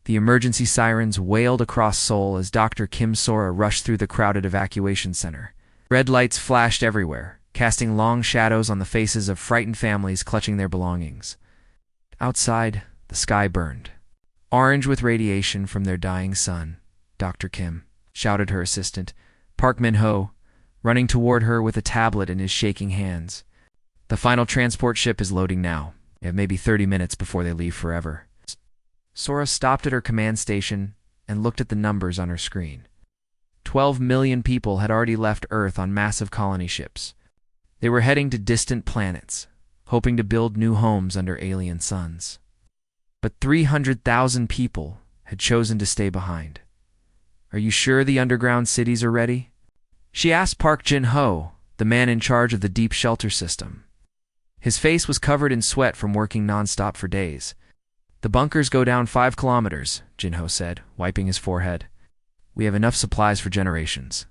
The emergency sirens wailed across Seoul as Dr. Kim Sora rushed through the crowded evacuation center. Red lights flashed everywhere, casting long shadows on the faces of frightened families clutching their belongings. Outside, the sky burned. Orange with radiation from their dying sun. "Dr. Kim," shouted her assistant, Park Min-ho, running toward her with a tablet in his shaking hands. "The final transport ship is loading now. You have maybe 30 minutes before they leave forever." Sora stopped at her command station and looked at the numbers on her screen. 12 million people had already left Earth on massive colony ships. They were heading to distant planets, hoping to build new homes under alien suns. But 300,000 people had chosen to stay behind. "Are you sure the underground cities are ready?" she asked Park Jin-ho, the man in charge of the deep shelter system. His face was covered in sweat from working nonstop for days. "The bunkers go down 5 kilometers, Jin-ho said, wiping his forehead. "We have enough supplies for generations.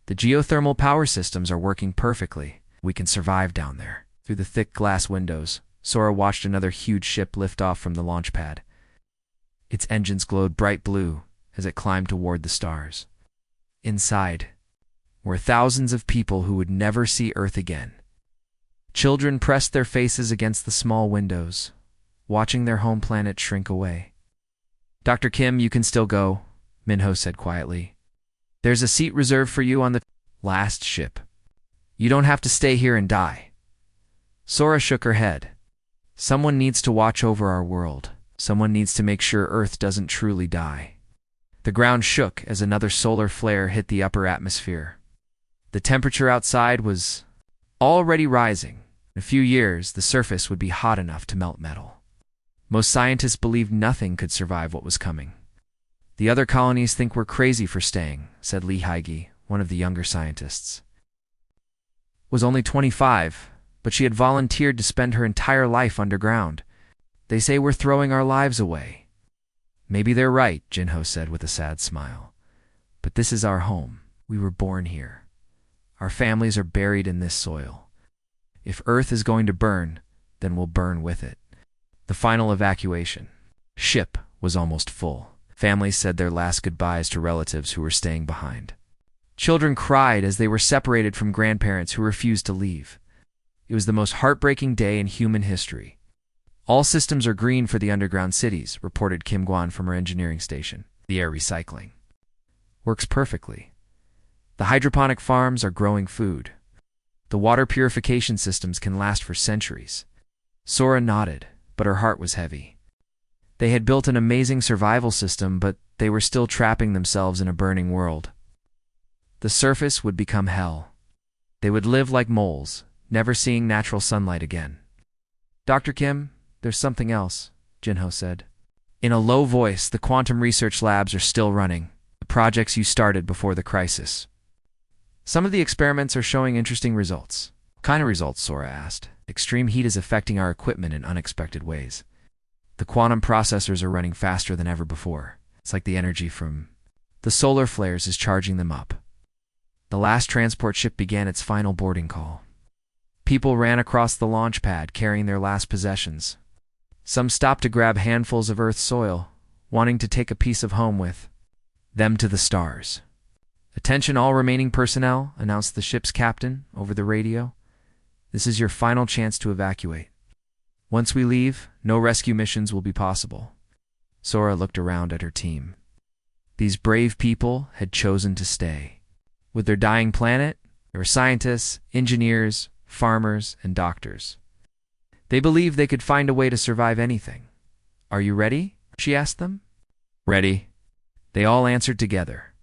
The geothermal power systems are working perfectly. We can survive down there." Through the thick glass windows, Sora watched another huge ship lift off from the launch pad. Its engines glowed bright blue as it climbed toward the stars. Inside were thousands of people who would never see Earth again. Children pressed their faces against the small windows, watching their home planet shrink away. "Dr. Kim, you can still go," Min-ho said quietly. "There's a seat reserved for you on the last ship. You don't have to stay here and die." Sora shook her head. "Someone needs to watch over our world. Someone needs to make sure Earth doesn't truly die." The ground shook as another solar flare hit the upper atmosphere. The temperature outside was already rising. In a few years, the surface would be hot enough to melt metal. Most scientists believed nothing could survive what was coming. "The other colonies think we're crazy for staying," said Lee Haigi, one of the younger scientists. Was only 25, but she had volunteered to spend her entire life underground. "They say we're throwing our lives away." "Maybe they're right," Jin-ho said with a sad smile. "But this is our home. We were born here. Our families are buried in this soil. If Earth is going to burn, then we'll burn with it." The final evacuation ship was almost full. Families said their last goodbyes to relatives who were staying behind. Children cried as they were separated from grandparents who refused to leave. It was the most heartbreaking day in human history. "All systems are green for the underground cities," reported Kim Gwan from her engineering station. "The air recycling works perfectly. The hydroponic farms are growing food. The water purification systems can last for centuries." Sora nodded, but her heart was heavy. They had built an amazing survival system, but they were still trapping themselves in a burning world. The surface would become hell. They would live like moles, never seeing natural sunlight again. "Dr. Kim, there's something else," Jin-ho said. In a low voice, "The quantum research labs are still running, the projects you started before the crisis. Some of the experiments are showing interesting results." "What kind of results?" Sora asked. "Extreme heat is affecting our equipment in unexpected ways. The quantum processors are running faster than ever before. It's like the energy from the solar flares is charging them up." The last transport ship began its final boarding call. People ran across the launch pad carrying their last possessions. Some stopped to grab handfuls of Earth's soil, wanting to take a piece of home with them to the stars. "Attention all remaining personnel," announced the ship's captain over the radio. "This is your final chance to evacuate. Once we leave, no rescue missions will be possible." Sora looked around at her team. These brave people had chosen to stay. With their dying planet, there were scientists, engineers, farmers, and doctors. They believed they could find a way to survive anything. "Are you ready?" she asked them. "Ready," they all answered together.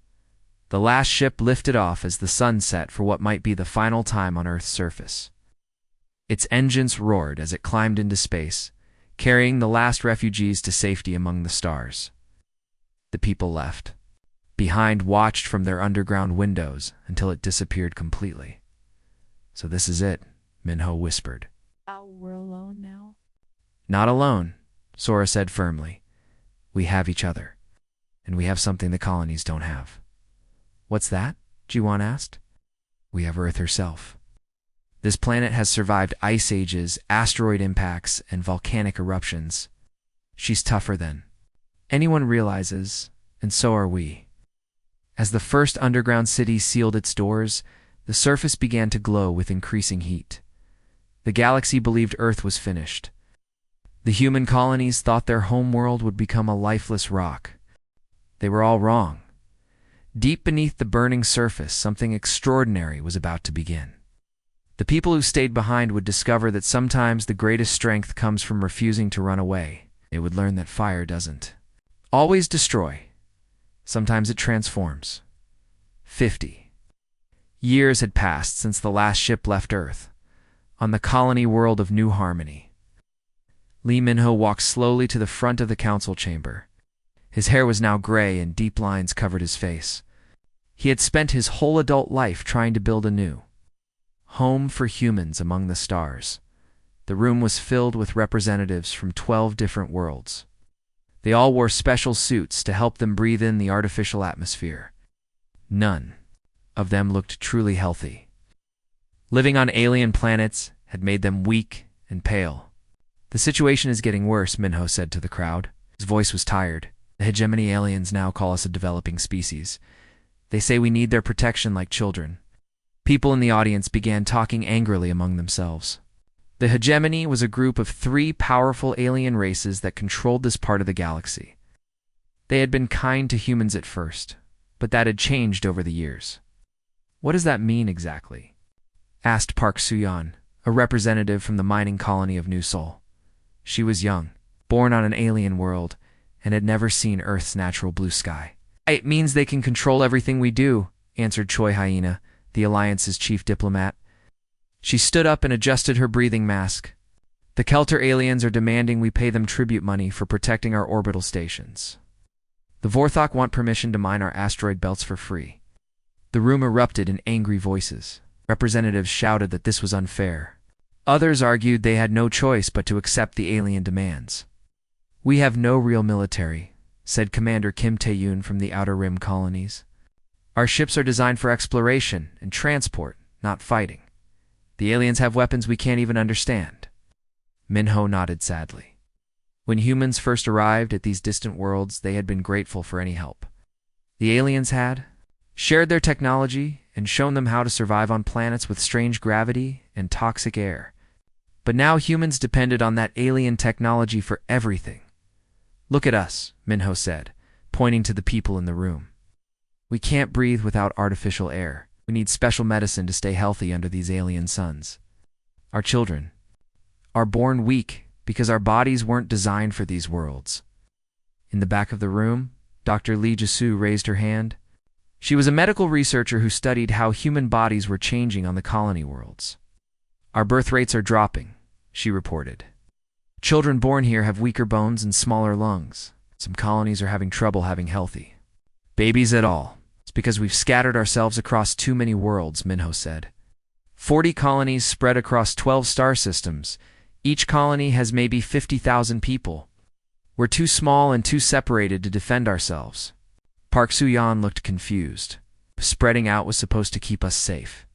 The last ship lifted off as the sun set for what might be the final time on Earth's surface. Its engines roared as it climbed into space, carrying the last refugees to safety among the stars. The people left behind, watched from their underground windows until it disappeared completely. "So this is it," Min-ho whispered. We're alone now?" "Not alone," Sora said firmly. "We have each other, and we have something the colonies don't have." "What's that?" Ji-won asked. "We have Earth herself. This planet has survived ice ages, asteroid impacts, and volcanic eruptions. She's tougher than Anyone realizes, and so are we. As the first underground city sealed its doors, the surface began to glow with increasing heat. The galaxy believed Earth was finished. The human colonies thought their homeworld would become a lifeless rock. They were all wrong. Deep beneath the burning surface, something extraordinary was about to begin. The people who stayed behind would discover that sometimes the greatest strength comes from refusing to run away. They would learn that fire doesn't always destroy. Sometimes it transforms. 50 years had passed since the last ship left Earth, on the colony world of New Harmony. Lee Min-ho walked slowly to the front of the council chamber. His hair was now gray and deep lines covered his face. He had spent his whole adult life trying to build a new home for humans among the stars. The room was filled with representatives from 12 different worlds. They all wore special suits to help them breathe in the artificial atmosphere. None of them looked truly healthy. Living on alien planets had made them weak and pale. "The situation is getting worse," Min-ho said to the crowd. His voice was tired. "The hegemony aliens now call us a developing species. They say we need their protection like children." People in the audience began talking angrily among themselves. The hegemony was a group of 3 powerful alien races that controlled this part of the galaxy. They had been kind to humans at first, but that had changed over the years. "What does that mean exactly?" asked Park Soo-yeon, a representative from the mining colony of New Seoul. She was young, born on an alien world, and had never seen Earth's natural blue sky. "It means they can control everything we do," answered Choi Hyena, the Alliance's chief diplomat. She stood up and adjusted her breathing mask. "The Kelter aliens are demanding we pay them tribute money for protecting our orbital stations. The Vorthok want permission to mine our asteroid belts for free." The room erupted in angry voices. Representatives shouted that this was unfair. Others argued they had no choice but to accept the alien demands. "We have no real military," said Commander Kim Tae-yoon from the Outer Rim colonies. "Our ships are designed for exploration and transport, not fighting. The aliens have weapons we can't even understand." Min-ho nodded sadly. When humans first arrived at these distant worlds, they had been grateful for any help. The aliens had shared their technology and shown them how to survive on planets with strange gravity and toxic air. But now humans depended on that alien technology for everything. "Look at us," Min-ho said, pointing to the people in the room. "We can't breathe without artificial air. We need special medicine to stay healthy under these alien suns. Our children are born weak because our bodies weren't designed for these worlds." In the back of the room, Dr. Lee Ji-soo raised her hand. She was a medical researcher who studied how human bodies were changing on the colony worlds. "Our birth rates are dropping," she reported. "Children born here have weaker bones and smaller lungs. Some colonies are having trouble having healthy babies at all. It's because we've scattered ourselves across too many worlds," Min-ho said. 40 colonies spread across 12 star systems. Each colony has maybe 50,000 people. We're too small and too separated to defend ourselves." Park Soo-yeon looked confused. Spreading out was supposed to keep us safe.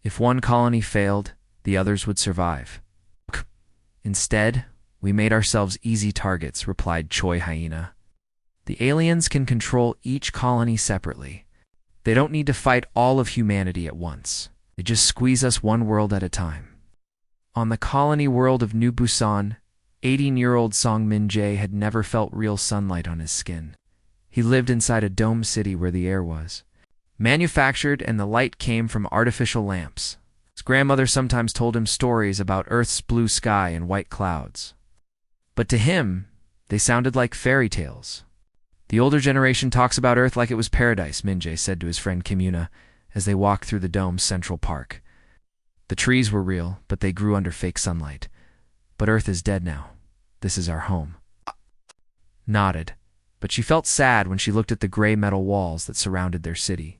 If one colony failed, the others would survive. "Instead, we made ourselves easy targets," replied Choi Hyena. "The aliens can control each colony separately. They don't need to fight all of humanity at once. They just squeeze us one world at a time." On the colony world of New Busan, 18-year-old Song Min-jae had never felt real sunlight on his skin. He lived inside a domed city where the air was manufactured and the light came from artificial lamps. His grandmother sometimes told him stories about Earth's blue sky and white clouds. But to him, they sounded like fairy tales. "The older generation talks about Earth like it was paradise," Min-jae said to his friend Kim Yuna as they walked through the dome's central park. "The trees were real, but they grew under fake sunlight. But Earth is dead now. This is our home." Nodded, but she felt sad when she looked at the gray metal walls that surrounded their city.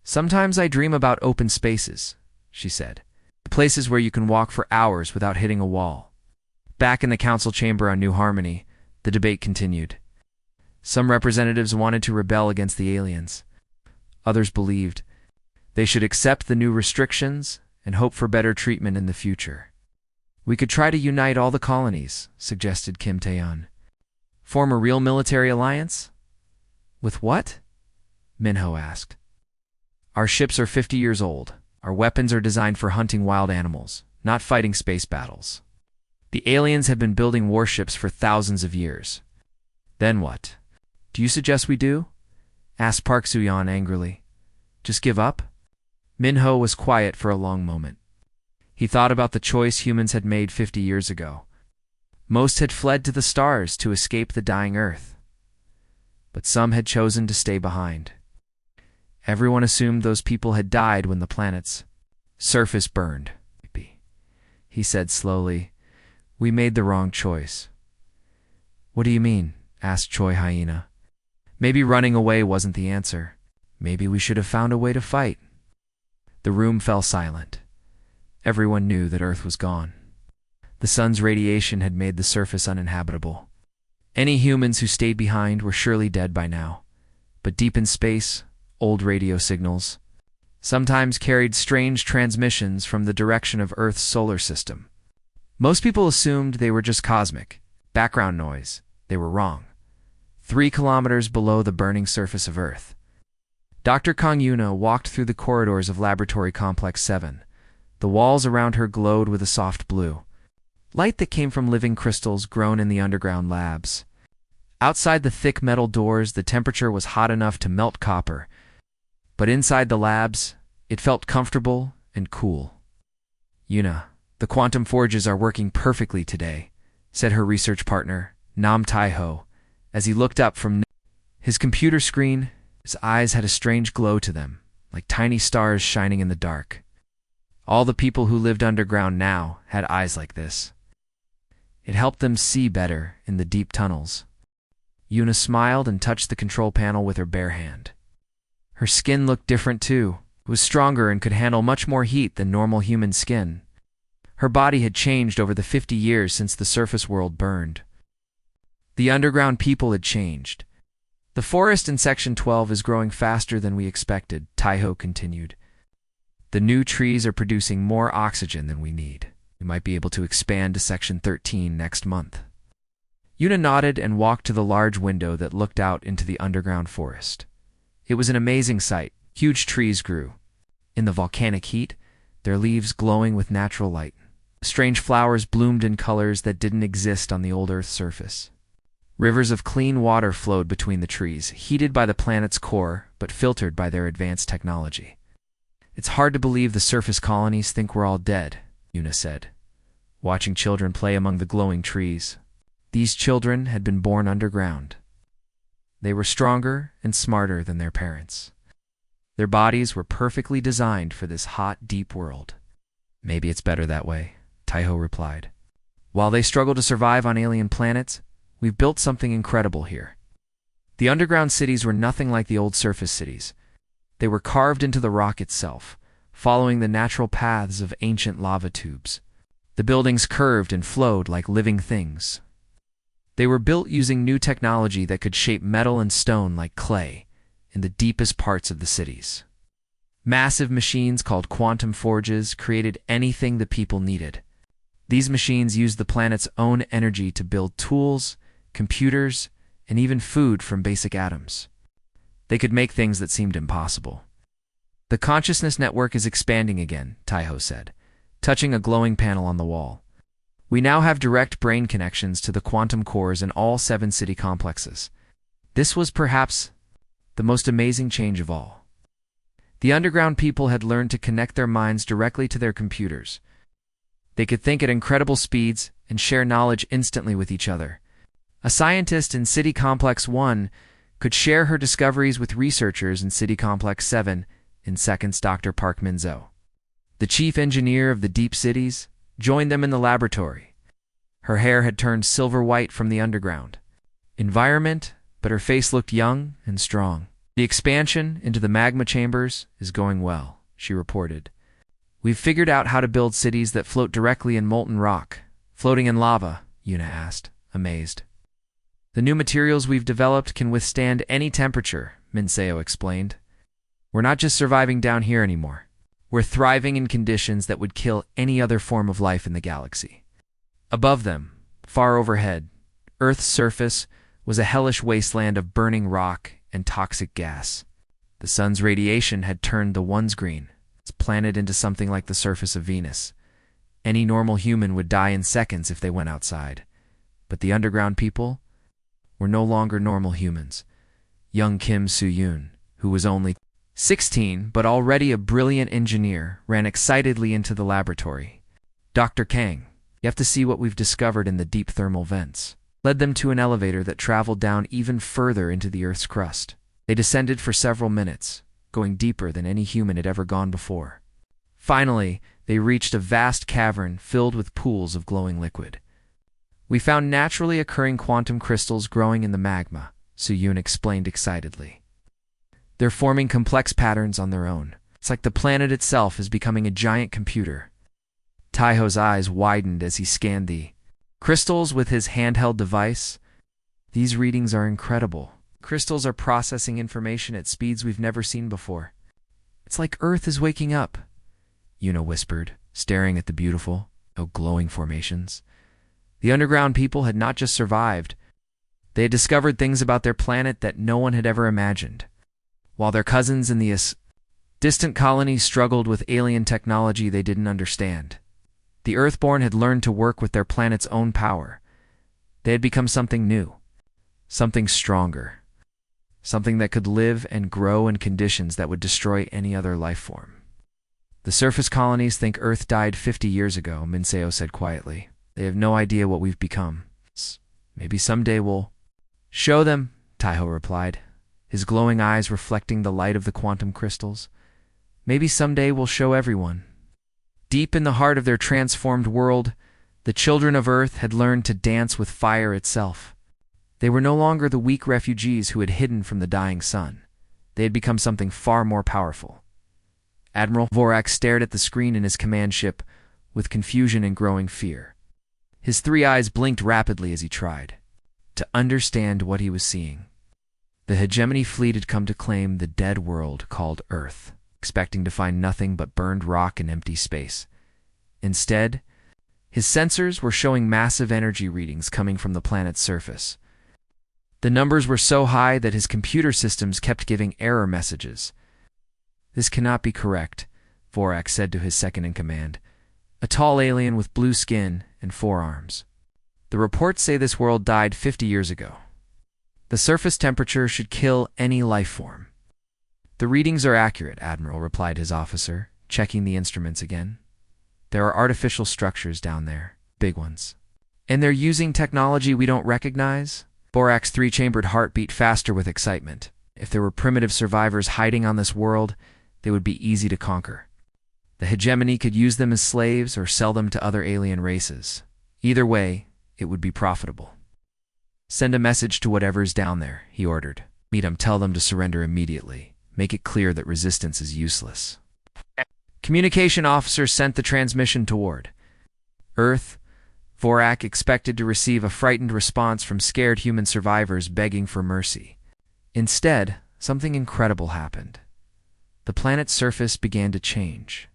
"Sometimes I dream about open spaces," she said. "Places where you can walk for hours without hitting a wall." Back in the council chamber on New Harmony, the debate continued. Some representatives wanted to rebel against the aliens. Others believed they should accept the new restrictions and hope for better treatment in the future. "We could try to unite all the colonies," suggested Kim Tae-yeon. Form a real military alliance? With what? Minho asked. Our ships are 50 years old. Our weapons are designed for hunting wild animals, not fighting space battles. The aliens have been building warships for thousands of years. Then what? Do you suggest we do? Asked Park Soo-yeon angrily. Just give up? Minho was quiet for a long moment. He thought about the choice humans had made 50 years ago. Most had fled to the stars to escape the dying Earth. But some had chosen to stay behind. Everyone assumed those people had died when the planet's surface burned. He said slowly, "We made the wrong choice." "What do you mean?" asked Choi Hyena. "Maybe running away wasn't the answer. Maybe we should have found a way to fight." The room fell silent. Everyone knew that Earth was gone. The sun's radiation had made the surface uninhabitable. Any humans who stayed behind were surely dead by now. But deep in space, old radio signals sometimes carried strange transmissions from the direction of Earth's solar system. Most people assumed they were just cosmic, background noise. They were wrong. 3 kilometers below the burning surface of Earth. Dr. Kang Yuna walked through the corridors of Laboratory Complex 7. The walls around her glowed with a soft blue, light that came from living crystals grown in the underground labs. Outside the thick metal doors, the temperature was hot enough to melt copper, but inside the labs, it felt comfortable and cool. "Yuna, the quantum forges are working perfectly today," said her research partner, Nam Tai-ho, as he looked up from his computer screen. His eyes had a strange glow to them, like tiny stars shining in the dark. All the people who lived underground now had eyes like this. It helped them see better in the deep tunnels. Yuna smiled and touched the control panel with her bare hand. Her skin looked different too. It was stronger and could handle much more heat than normal human skin. Her body had changed over the 50 years since the surface world burned. The underground people had changed. "The forest in Section 12 is growing faster than we expected," Tai-ho continued. "The new trees are producing more oxygen than we need. We might be able to expand to Section 13 next month." Yuna nodded and walked to the large window that looked out into the underground forest. It was an amazing sight. Huge trees grew. In the volcanic heat, their leaves glowing with natural light. Strange flowers bloomed in colors that didn't exist on the old Earth's surface. Rivers of clean water flowed between the trees, heated by the planet's core, but filtered by their advanced technology. "It's hard to believe the surface colonies think we're all dead," Yuna said, watching children play among the glowing trees. These children had been born underground. They were stronger and smarter than their parents. Their bodies were perfectly designed for this hot, deep world. "Maybe it's better that way," Tai-ho replied. "While they struggle to survive on alien planets, we've built something incredible here." The underground cities were nothing like the old surface cities. They were carved into the rock itself, following the natural paths of ancient lava tubes. The buildings curved and flowed like living things. They were built using new technology that could shape metal and stone like clay in the deepest parts of the cities. Massive machines called quantum forges created anything the people needed. These machines used the planet's own energy to build tools, computers, and even food from basic atoms. They could make things that seemed impossible. "The consciousness network is expanding again," Tai-ho said, touching a glowing panel on the wall. "We now have direct brain connections to the quantum cores in all 7 city complexes." This was perhaps the most amazing change of all. The underground people had learned to connect their minds directly to their computers. They could think at incredible speeds and share knowledge instantly with each other. A scientist in City Complex 1 could share her discoveries with researchers in City Complex 7 in seconds. Dr. Park Min-zo, the chief engineer of the deep cities, joined them in the laboratory. Her hair had turned silver white from the underground environment, but her face looked young and strong. "The expansion into the magma chambers is going well," she reported. "We've figured out how to build cities that float directly in molten rock." "Floating in lava?" Yuna asked, amazed. "The new materials we've developed can withstand any temperature," Minseo explained. "We're not just surviving down here anymore. We're thriving in conditions that would kill any other form of life in the galaxy." Above them, far overhead, Earth's surface was a hellish wasteland of burning rock and toxic gas. The sun's radiation had turned the ones green, its planet into something like the surface of Venus. Any normal human would die in seconds if they went outside. But the underground people were no longer normal humans. Young Kim Soo-yoon, who was only 16 but already a brilliant engineer, ran excitedly into the laboratory. Dr. Kang, you have to see what we've discovered in the deep thermal vents. Led them to an elevator that traveled down even further into the Earth's crust. They descended for several minutes, going deeper than any human had ever gone before. Finally, they reached a vast cavern filled with pools of glowing liquid. We found naturally occurring quantum crystals growing in the magma, Soo-yoon explained excitedly. They're forming complex patterns on their own. It's like the planet itself is becoming a giant computer. Taiho's eyes widened as he scanned the crystals with his handheld device. These readings are incredible. Crystals are processing information at speeds we've never seen before. It's like Earth is waking up, Yuna whispered, staring at the beautiful, glowing formations. The underground people had not just survived. They had discovered things about their planet that no one had ever imagined. While their cousins in the distant colonies struggled with alien technology they didn't understand. The Earthborn had learned to work with their planet's own power. They had become something new, something stronger, something that could live and grow in conditions that would destroy any other life form. The surface colonies think Earth died 50 years ago, Minseo said quietly. They have no idea what we've become. Maybe someday we'll show them, Taiho replied, his glowing eyes reflecting the light of the quantum crystals. Maybe someday we'll show everyone. Deep in the heart of their transformed world, the children of Earth had learned to dance with fire itself. They were no longer the weak refugees who had hidden from the dying sun. They had become something far more powerful. Admiral Vorak stared at the screen in his command ship with confusion and growing fear. His 3 eyes blinked rapidly as he tried to understand what he was seeing. The hegemony fleet had come to claim the dead world called Earth, expecting to find nothing but burned rock and empty space. Instead, his sensors were showing massive energy readings coming from the planet's surface. The numbers were so high that his computer systems kept giving error messages. This cannot be correct, Vorak said to his second-in-command, a tall alien with blue skin and 4 arms. The reports say this world died 50 years ago. The surface temperature should kill any life form. The readings are accurate, Admiral, replied his officer, checking the instruments again. There are artificial structures down there, big ones. And they're using technology we don't recognize? Vorak's 3-chambered heart beat faster with excitement. If there were primitive survivors hiding on this world, they would be easy to conquer. The hegemony could use them as slaves or sell them to other alien races. Either way, it would be profitable. Send a message to whatever's down there, he ordered. Meet them, tell them to surrender immediately. Make it clear that resistance is useless. Communication officer sent the transmission toward Earth. Vorak expected to receive a frightened response from scared human survivors begging for mercy. Instead, something incredible happened. The planet's surface began to change.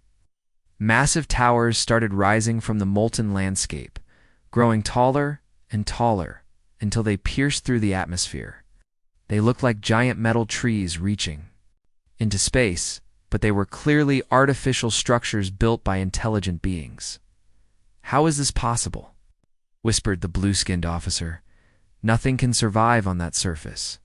Massive towers started rising from the molten landscape, growing taller and taller until they pierced through the atmosphere. They looked like giant metal trees reaching into space, but they were clearly artificial structures built by intelligent beings. How is this possible? Whispered the blue-skinned officer. Nothing can survive on that surface.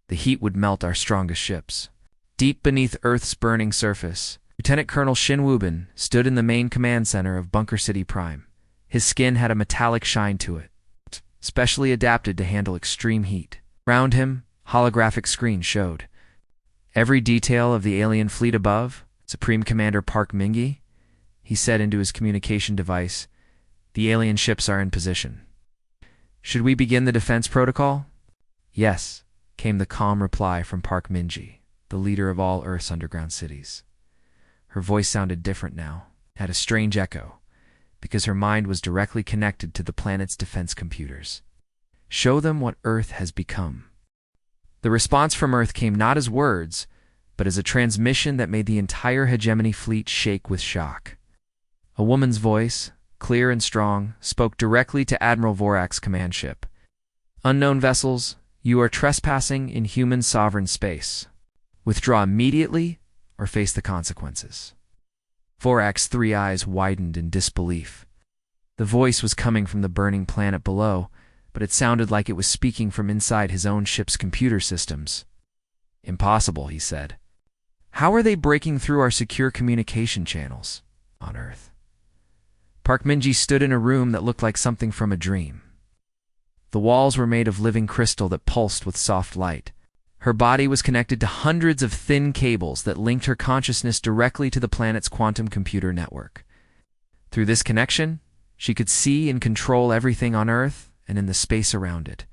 The heat would melt our strongest ships. Deep beneath Earth's burning surface, Lieutenant Colonel Shin Woo-bin stood in the main command center of Bunker City Prime. His skin had a metallic shine to it, specially adapted to handle extreme heat. Around him, holographic screens showed every detail of the alien fleet above. Supreme Commander Park Mingi, he said into his communication device, the alien ships are in position. Should we begin the defense protocol? Yes, came the calm reply from Park Minji, the leader of all Earth's underground cities. Her voice sounded different now, had a strange echo, because her mind was directly connected to the planet's defense computers. Show them what Earth has become. The response from Earth came not as words, but as a transmission that made the entire hegemony fleet shake with shock. A woman's voice, clear and strong, spoke directly to Admiral Vorak's command ship. Unknown vessels, you are trespassing in human sovereign space. Withdraw immediately or face the consequences. Vorak's three eyes widened in disbelief. The voice was coming from the burning planet below, but it sounded like it was speaking from inside his own ship's computer systems. Impossible, he said. How are they breaking through our secure communication channels on Earth? Park Minji stood in a room that looked like something from a dream. The walls were made of living crystal that pulsed with soft light. Her body was connected to hundreds of thin cables that linked her consciousness directly to the planet's quantum computer network. Through this connection, she could see and control everything on Earth and in the space around it.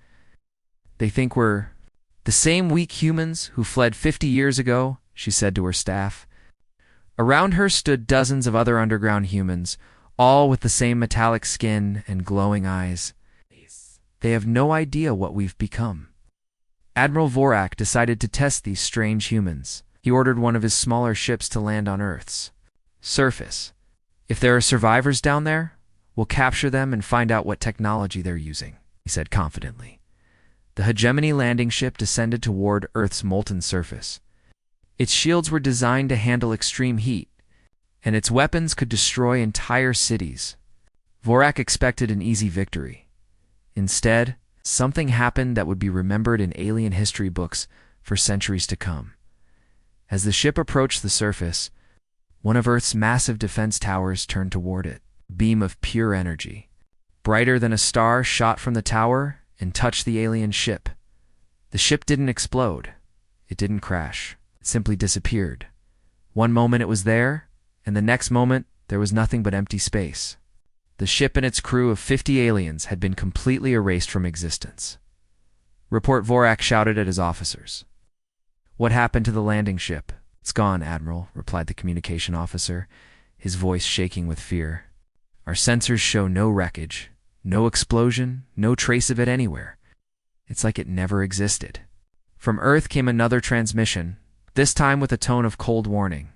They think we're the same weak humans who fled 50 years ago, she said to her staff. Around her stood dozens of other underground humans, all with the same metallic skin and glowing eyes. They have no idea what we've become. Admiral Vorak decided to test these strange humans. He ordered one of his smaller ships to land on Earth's surface. If there are survivors down there, we'll capture them and find out what technology they're using, he said confidently. The Hegemony landing ship descended toward Earth's molten surface. Its shields were designed to handle extreme heat, and its weapons could destroy entire cities. Vorak expected an easy victory. Instead, something happened that would be remembered in alien history books for centuries to come. As the ship approached the surface, one of Earth's massive defense towers turned toward it. A beam of pure energy, brighter than a star, shot from the tower and touched the alien ship. The ship didn't explode. It didn't crash. It simply disappeared. One moment it was there, and the next moment there was nothing but empty space. The ship and its crew of 50 aliens had been completely erased from existence. Report, Vorak shouted at his officers. What happened to the landing ship? It's gone, Admiral, replied the communication officer, his voice shaking with fear. Our sensors show no wreckage, no explosion, no trace of it anywhere. It's like it never existed. From Earth came another transmission, this time with a tone of cold warning.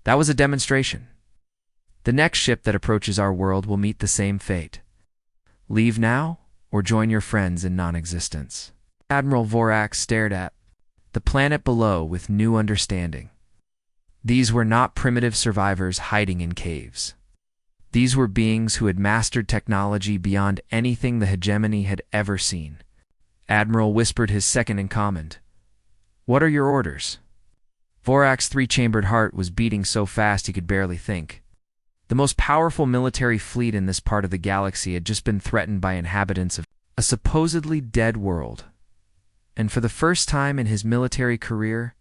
That was a demonstration. The next ship that approaches our world will meet the same fate. Leave now, or join your friends in non-existence. Admiral Vorak stared at the planet below with new understanding. These were not primitive survivors hiding in caves. These were beings who had mastered technology beyond anything the Hegemony had ever seen. Admiral whispered his second-in-command. What are your orders? Vorak's three-chambered heart was beating so fast he could barely think. The most powerful military fleet in this part of the galaxy had just been threatened by inhabitants of a supposedly dead world. And for the first time in his military career,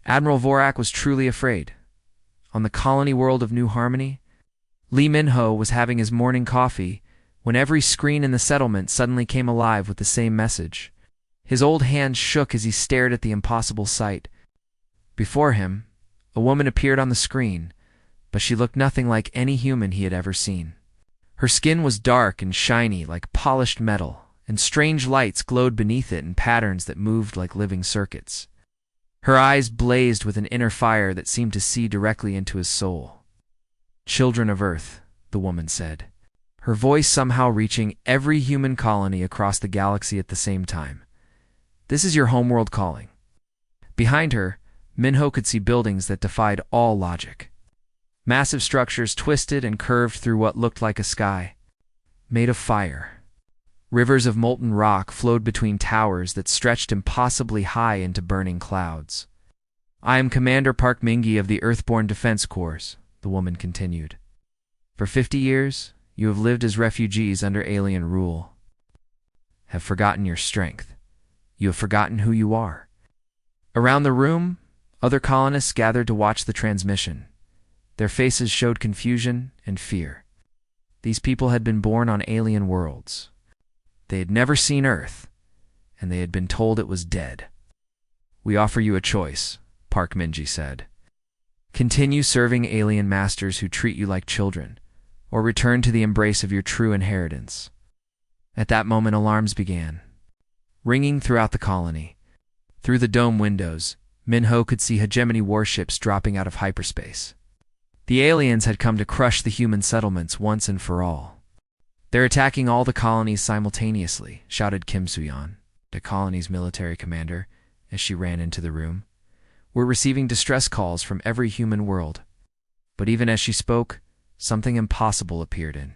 Admiral Vorak was truly afraid. On the colony world of New Harmony, Lee Minho was having his morning coffee when every screen in the settlement suddenly came alive with the same message. His old hands shook as he stared at the impossible sight. Before him, a woman appeared on the screen, but she looked nothing like any human he had ever seen. Her skin was dark and shiny like polished metal, and strange lights glowed beneath it in patterns that moved like living circuits. Her eyes blazed with an inner fire that seemed to see directly into his soul. Children of Earth, the woman said, her voice somehow reaching every human colony across the galaxy at the same time. This is your homeworld calling. Behind her, Minho could see buildings that defied all logic. Massive structures twisted and curved through what looked like a sky, made of fire. Rivers of molten rock flowed between towers that stretched impossibly high into burning clouds. I am Commander Park Mingi of the Earthborne Defense Corps, the woman continued. For 50 years, you have lived as refugees under alien rule. Have forgotten your strength. You have forgotten who you are. Around the room, other colonists gathered to watch the transmission. Their faces showed confusion and fear. These people had been born on alien worlds. They had never seen Earth, and they had been told it was dead. We offer you a choice, Park Minji said. Continue serving alien masters who treat you like children, or return to the embrace of your true inheritance. At that moment, alarms began, ringing throughout the colony. Through the dome windows, Minho could see hegemony warships dropping out of hyperspace. The aliens had come to crush the human settlements once and for all. "They're attacking all the colonies simultaneously," shouted Kim Suyan, the colony's military commander, as she ran into the room. "We're receiving distress calls from every human world." But even as she spoke, something impossible appeared in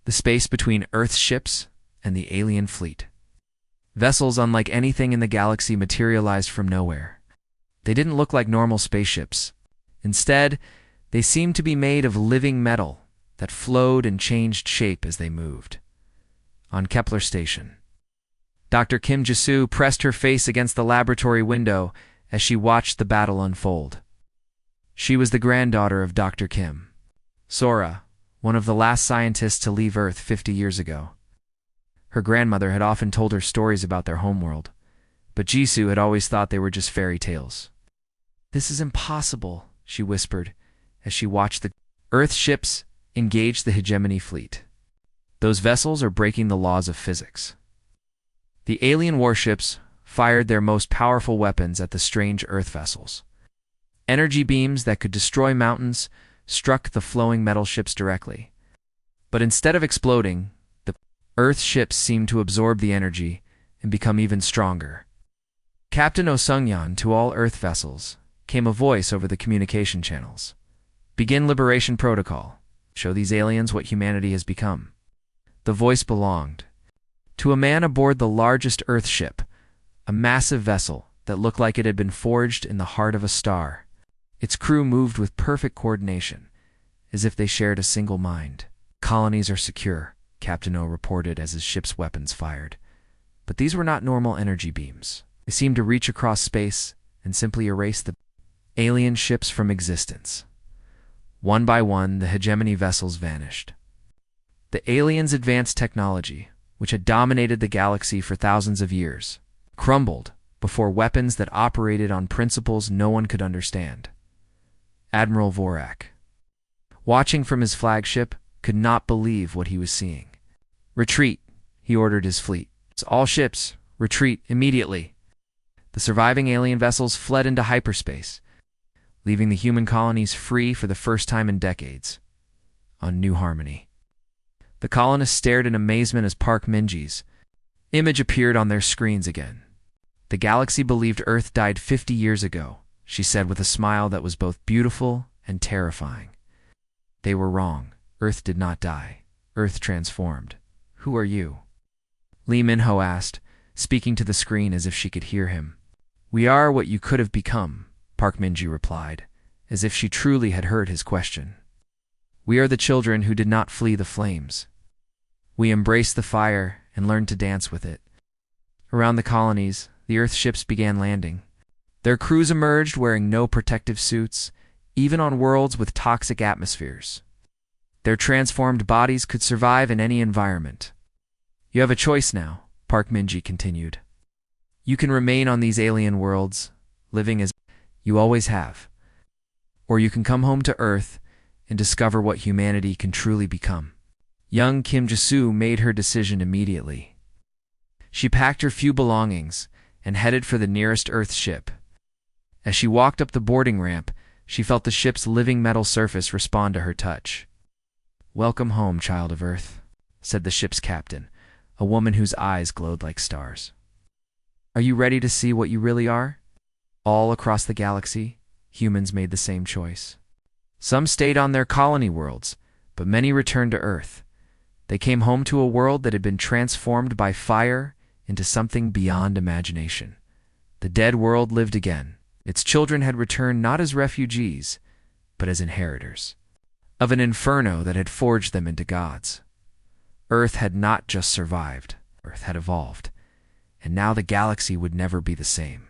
the space between Earth's ships and the alien fleet. Vessels unlike anything in the galaxy materialized from nowhere. They didn't look like normal spaceships. Instead, they seemed to be made of living metal that flowed and changed shape as they moved. On Kepler Station, Dr. Kim Jisoo pressed her face against the laboratory window as she watched the battle unfold. She was the granddaughter of Dr. Kim, Sora, one of the last scientists to leave Earth 50 years ago. Her grandmother had often told her stories about their homeworld, but Jisoo had always thought they were just fairy tales. "This is impossible," she whispered as she watched the Earth ships engage the hegemony fleet. "Those vessels are breaking the laws of physics." The alien warships fired their most powerful weapons at the strange Earth vessels. Energy beams that could destroy mountains struck the flowing metal ships directly. But instead of exploding, the Earth ships seemed to absorb the energy and become even stronger. "Captain Osungyan, to all Earth vessels," came a voice over the communication channels. "Begin liberation protocol. Show these aliens what humanity has become." The voice belonged to a man aboard the largest Earth ship, a massive vessel that looked like it had been forged in the heart of a star. Its crew moved with perfect coordination, as if they shared a single mind. "Colonies are secure," Captain O reported as his ship's weapons fired. But these were not normal energy beams. They seemed to reach across space and simply erase the alien ships from existence. One by one, the hegemony vessels vanished. The aliens' advanced technology, which had dominated the galaxy for thousands of years, crumbled before weapons that operated on principles no one could understand. Admiral Vorak, watching from his flagship, could not believe what he was seeing. "Retreat," he ordered his fleet. "All ships, retreat immediately." The surviving alien vessels fled into hyperspace, leaving the human colonies free for the first time in decades, on New Harmony. The colonists stared in amazement as Park Minji's image appeared on their screens again. "The galaxy believed Earth died 50 years ago," she said with a smile that was both beautiful and terrifying. "They were wrong. Earth did not die. Earth transformed. Who are you?" Lee Minho asked, speaking to the screen as if she could hear him. "We are what you could have become," Park Minji replied, as if she truly had heard his question. "We are the children who did not flee the flames. We embraced the fire and learned to dance with it." Around the colonies, the Earth ships began landing. Their crews emerged wearing no protective suits, even on worlds with toxic atmospheres. Their transformed bodies could survive in any environment. "You have a choice now," Park Minji continued. "You can remain on these alien worlds, living as you always have. Or you can come home to Earth and discover what humanity can truly become." Young Kim Jisoo made her decision immediately. She packed her few belongings and headed for the nearest Earth ship. As she walked up the boarding ramp, she felt the ship's living metal surface respond to her touch. "Welcome home, child of Earth," said the ship's captain, a woman whose eyes glowed like stars. "Are you ready to see what you really are?" All across the galaxy, humans made the same choice. Some stayed on their colony worlds, but many returned to Earth. They came home to a world that had been transformed by fire into something beyond imagination. The dead world lived again. Its children had returned not as refugees, but as inheritors of an inferno that had forged them into gods. Earth had not just survived, Earth had evolved, and now the galaxy would never be the same.